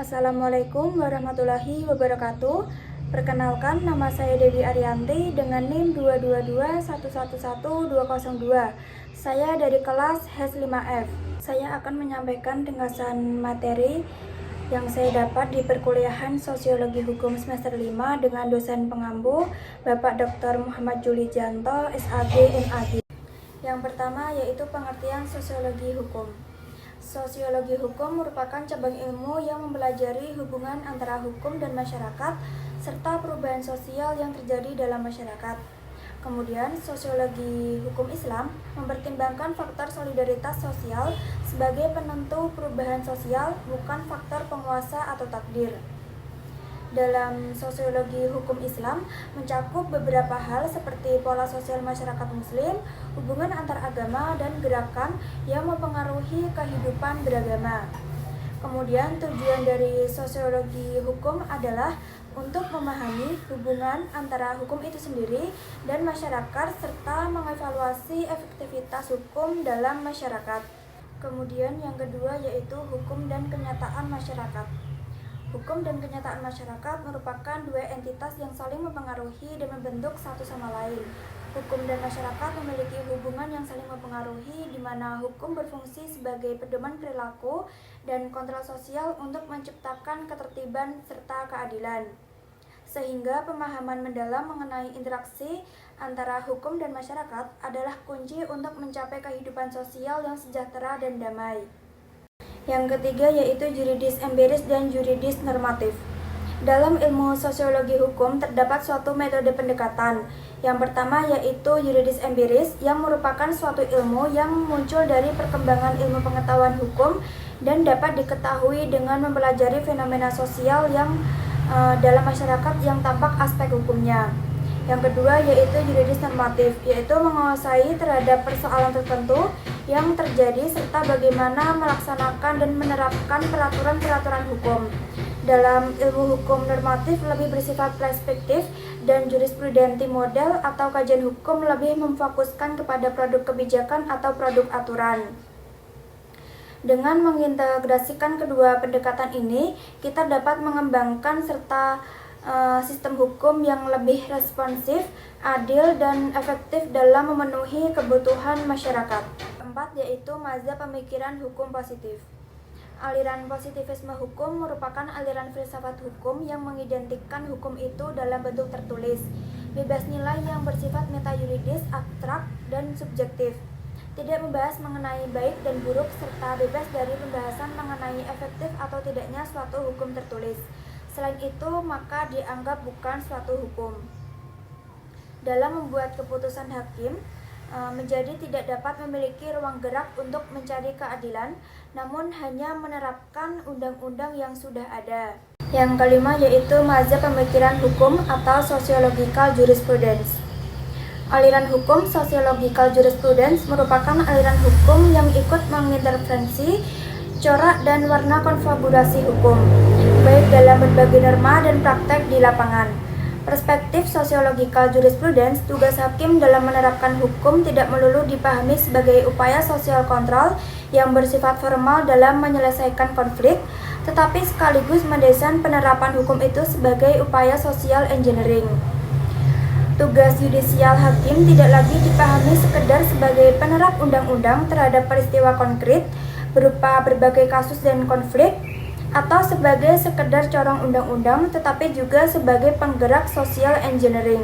Assalamualaikum warahmatullahi wabarakatuh. Perkenalkan, nama saya Dewi Arianti dengan NIM 222111202. Saya dari kelas HES5F. Saya akan menyampaikan ringkasan materi yang saya dapat di perkuliahan Sosiologi Hukum semester 5 dengan dosen pengampu Bapak Dr. Muhammad Juli Janto, SAG, MAG. Yang pertama yaitu pengertian sosiologi hukum. Sosiologi hukum merupakan cabang ilmu yang mempelajari hubungan antara hukum dan masyarakat serta perubahan sosial yang terjadi dalam masyarakat. Kemudian, sosiologi hukum Islam mempertimbangkan faktor solidaritas sosial sebagai penentu perubahan sosial, bukan faktor penguasa atau takdir. Dalam sosiologi hukum Islam mencakup beberapa hal seperti pola sosial masyarakat muslim, hubungan antar agama, dan gerakan yang mempengaruhi kehidupan beragama. Kemudian tujuan dari sosiologi hukum adalah untuk memahami hubungan antara hukum itu sendiri dan masyarakat serta mengevaluasi efektivitas hukum dalam masyarakat. Kemudian yang kedua yaitu hukum dan kenyataan masyarakat. Hukum dan kenyataan masyarakat merupakan dua entitas yang saling mempengaruhi dan membentuk satu sama lain. Hukum dan masyarakat memiliki hubungan yang saling mempengaruhi, di mana hukum berfungsi sebagai pedoman perilaku dan kontrol sosial untuk menciptakan ketertiban serta keadilan. Sehingga pemahaman mendalam mengenai interaksi antara hukum dan masyarakat adalah kunci untuk mencapai kehidupan sosial yang sejahtera dan damai. Yang ketiga yaitu juridis empiris dan juridis normatif. Dalam ilmu sosiologi hukum terdapat suatu metode pendekatan. Yang pertama yaitu juridis empiris, yang merupakan suatu ilmu yang muncul dari perkembangan ilmu pengetahuan hukum dan dapat diketahui dengan mempelajari fenomena sosial yang dalam masyarakat yang tampak aspek hukumnya. Yang kedua yaitu juridis normatif, yaitu menguasai terhadap persoalan tertentu yang terjadi serta bagaimana melaksanakan dan menerapkan peraturan-peraturan hukum. Dalam ilmu hukum normatif lebih bersifat perspektif dan jurisprudensi model atau kajian hukum lebih memfokuskan kepada produk kebijakan atau produk aturan. Dengan mengintegrasikan kedua pendekatan ini, kita dapat mengembangkan serta sistem hukum yang lebih responsif, adil, dan efektif dalam memenuhi kebutuhan masyarakat. Keempat yaitu mazhab pemikiran hukum positif. Aliran positivisme hukum merupakan aliran filsafat hukum yang mengidentikan hukum itu dalam bentuk tertulis, bebas nilai yang bersifat meta-yuridis, abstrak, dan subjektif. Tidak membahas mengenai baik dan buruk serta bebas dari pembahasan mengenai efektif atau tidaknya suatu hukum tertulis. Selain itu, maka dianggap bukan suatu hukum. Dalam membuat keputusan hakim, menjadi tidak dapat memiliki ruang gerak untuk mencari keadilan, namun hanya menerapkan undang-undang yang sudah ada. Yang kelima yaitu mazhab pemikiran hukum atau sociological jurisprudence. Aliran hukum sociological jurisprudence merupakan aliran hukum yang ikut mengintervensi corak dan warna konfigurasi hukum, baik dalam berbagai norma dan praktek di lapangan. Perspektif sosiological jurisprudence, tugas hakim dalam menerapkan hukum tidak melulu dipahami sebagai upaya sosial kontrol yang bersifat formal dalam menyelesaikan konflik, tetapi sekaligus mendesain penerapan hukum itu sebagai upaya social engineering. Tugas yudisial hakim tidak lagi dipahami sekedar sebagai penerap undang-undang terhadap peristiwa konkret berupa berbagai kasus dan konflik, atau sebagai sekedar corong undang-undang, tetapi juga sebagai penggerak social engineering.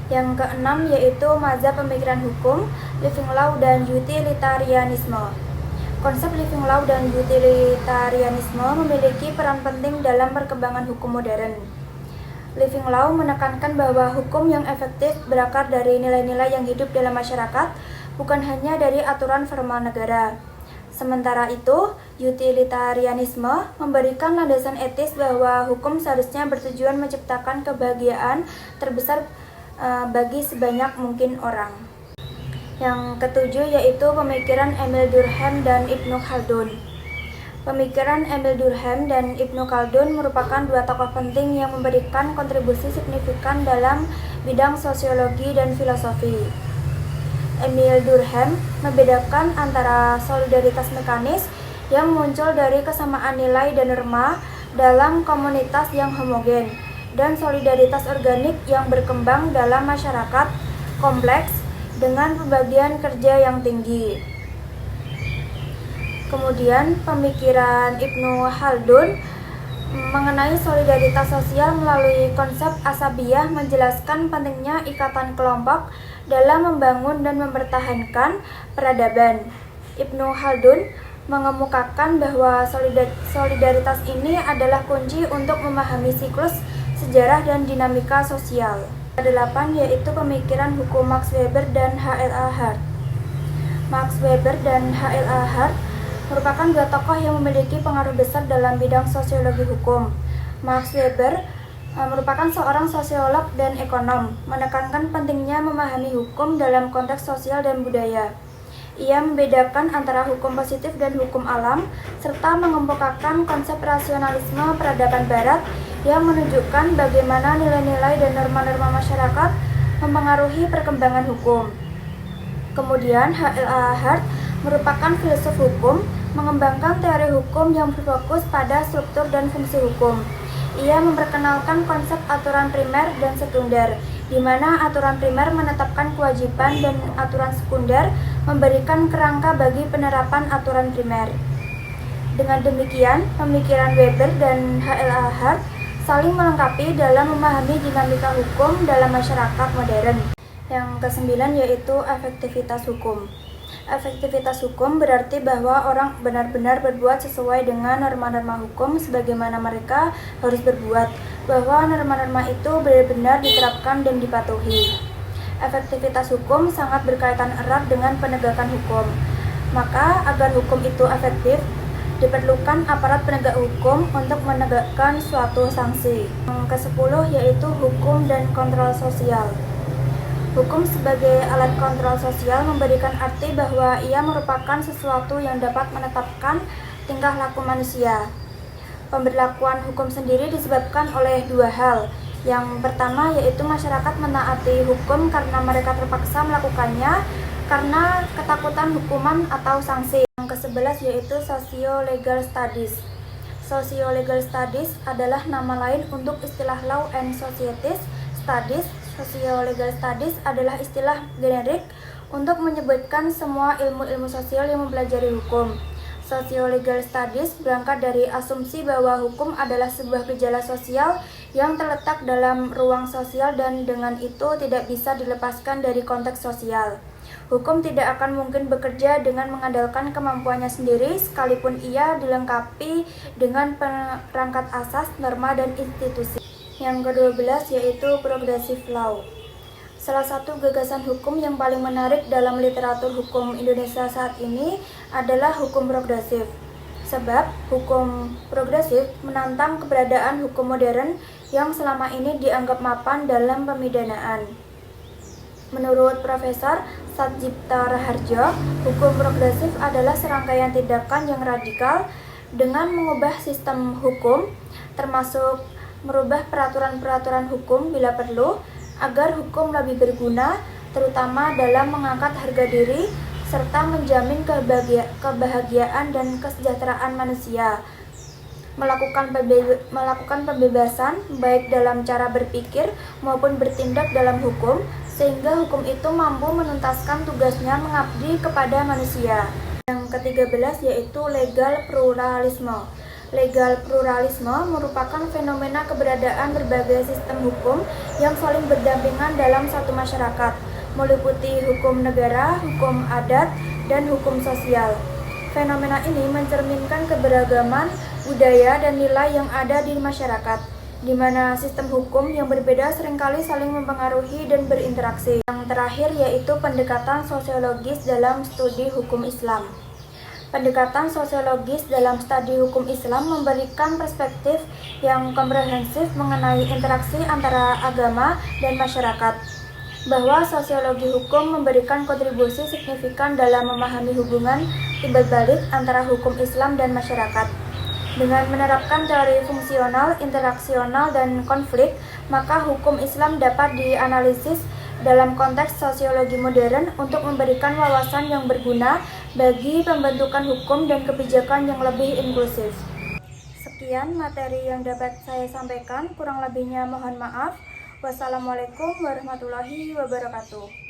Yang keenam yaitu mazhab pemikiran hukum, living law, dan utilitarianisme. Konsep living law dan utilitarianisme memiliki peran penting dalam perkembangan hukum modern. Living law menekankan bahwa hukum yang efektif berakar dari nilai-nilai yang hidup dalam masyarakat, bukan hanya dari aturan formal negara. Sementara itu, utilitarianisme memberikan landasan etis bahwa hukum seharusnya bertujuan menciptakan kebahagiaan terbesar bagi sebanyak mungkin orang. Yang ketujuh yaitu pemikiran Emil Durkheim dan Ibnu Khaldun. Pemikiran Emil Durkheim dan Ibnu Khaldun merupakan dua tokoh penting yang memberikan kontribusi signifikan dalam bidang sosiologi dan filosofi. Emil Durkheim membedakan antara solidaritas mekanis yang muncul dari kesamaan nilai dan norma dalam komunitas yang homogen, dan solidaritas organik yang berkembang dalam masyarakat kompleks dengan pembagian kerja yang tinggi. Kemudian pemikiran Ibnu Khaldun mengenai solidaritas sosial melalui konsep asabiyah menjelaskan pentingnya ikatan kelompok dalam membangun dan mempertahankan peradaban. Ibnu Khaldun mengemukakan bahwa solidaritas ini adalah kunci untuk memahami siklus sejarah dan dinamika sosial. Kedelapan yaitu pemikiran hukum Max Weber dan H.L.A. Hart. Max Weber dan H.L.A. Hart merupakan dua tokoh yang memiliki pengaruh besar dalam bidang sosiologi hukum. Max Weber merupakan seorang sosiolog dan ekonom, menekankan pentingnya memahami hukum dalam konteks sosial dan budaya. Ia membedakan antara hukum positif dan hukum alam, serta mengemukakan konsep rasionalisme peradaban barat yang menunjukkan bagaimana nilai-nilai dan norma-norma masyarakat mempengaruhi perkembangan hukum. Kemudian H.L.A. Hart merupakan filsuf hukum, mengembangkan teori hukum yang berfokus pada struktur dan fungsi hukum. Ia memperkenalkan konsep aturan primer dan sekunder, di mana aturan primer menetapkan kewajiban dan aturan sekunder memberikan kerangka bagi penerapan aturan primer. Dengan demikian, pemikiran Weber dan H.L.A. Hart saling melengkapi dalam memahami dinamika hukum dalam masyarakat modern. Yang kesembilan yaitu efektivitas hukum. Efektivitas hukum berarti bahwa orang benar-benar berbuat sesuai dengan norma-norma hukum sebagaimana mereka harus berbuat, bahwa norma-norma itu benar-benar diterapkan dan dipatuhi. Efektivitas hukum sangat berkaitan erat dengan penegakan hukum. Maka agar hukum itu efektif, diperlukan aparat penegak hukum untuk menegakkan suatu sanksi. Yang ke-10 yaitu hukum dan kontrol sosial. Hukum sebagai alat kontrol sosial memberikan arti bahwa ia merupakan sesuatu yang dapat menetapkan tingkah laku manusia. Pemberlakuan hukum sendiri disebabkan oleh dua hal. Yang pertama yaitu masyarakat menaati hukum karena mereka terpaksa melakukannya karena ketakutan hukuman atau sanksi. Yang ke-11 yaitu socio-legal studies. Socio-legal studies adalah nama lain untuk istilah law and societies studies. Socio-legal studies adalah istilah generik untuk menyebutkan semua ilmu-ilmu sosial yang mempelajari hukum. Socio-legal studies berangkat dari asumsi bahwa hukum adalah sebuah gejala sosial yang terletak dalam ruang sosial dan dengan itu tidak bisa dilepaskan dari konteks sosial. Hukum tidak akan mungkin bekerja dengan mengandalkan kemampuannya sendiri sekalipun ia dilengkapi dengan perangkat asas, norma, dan institusi. Yang ke-12 yaitu progressive law. Salah satu gagasan hukum yang paling menarik dalam literatur hukum Indonesia saat ini adalah hukum progresif. Sebab hukum progresif menantang keberadaan hukum modern yang selama ini dianggap mapan dalam pemidanaan. Menurut Profesor Satjipta Raharjo, hukum progresif adalah serangkaian tindakan yang radikal dengan mengubah sistem hukum, termasuk merubah peraturan-peraturan hukum bila perlu, agar hukum lebih berguna, terutama dalam mengangkat harga diri, serta menjamin kebahagiaan dan kesejahteraan manusia. Melakukan pembebasan, baik dalam cara berpikir maupun bertindak dalam hukum, sehingga hukum itu mampu menuntaskan tugasnya mengabdi kepada manusia. Yang ke-13 yaitu legal pluralisme. Legal pluralisme merupakan fenomena keberadaan berbagai sistem hukum yang saling berdampingan dalam satu masyarakat, meliputi hukum negara, hukum adat, dan hukum sosial. Fenomena ini mencerminkan keberagaman budaya dan nilai yang ada di masyarakat, di mana sistem hukum yang berbeda seringkali saling mempengaruhi dan berinteraksi. Yang terakhir yaitu pendekatan sosiologis dalam studi hukum Islam. Pendekatan sosiologis dalam studi hukum Islam memberikan perspektif yang komprehensif mengenai interaksi antara agama dan masyarakat, bahwa sosiologi hukum memberikan kontribusi signifikan dalam memahami hubungan timbal balik antara hukum Islam dan masyarakat. Dengan menerapkan teori fungsional, interaksional, dan konflik, maka hukum Islam dapat dianalisis dalam konteks sosiologi modern untuk memberikan wawasan yang berguna bagi pembentukan hukum dan kebijakan yang lebih inklusif. Sekian materi yang dapat saya sampaikan, kurang lebihnya mohon maaf. Wassalamualaikum warahmatullahi wabarakatuh.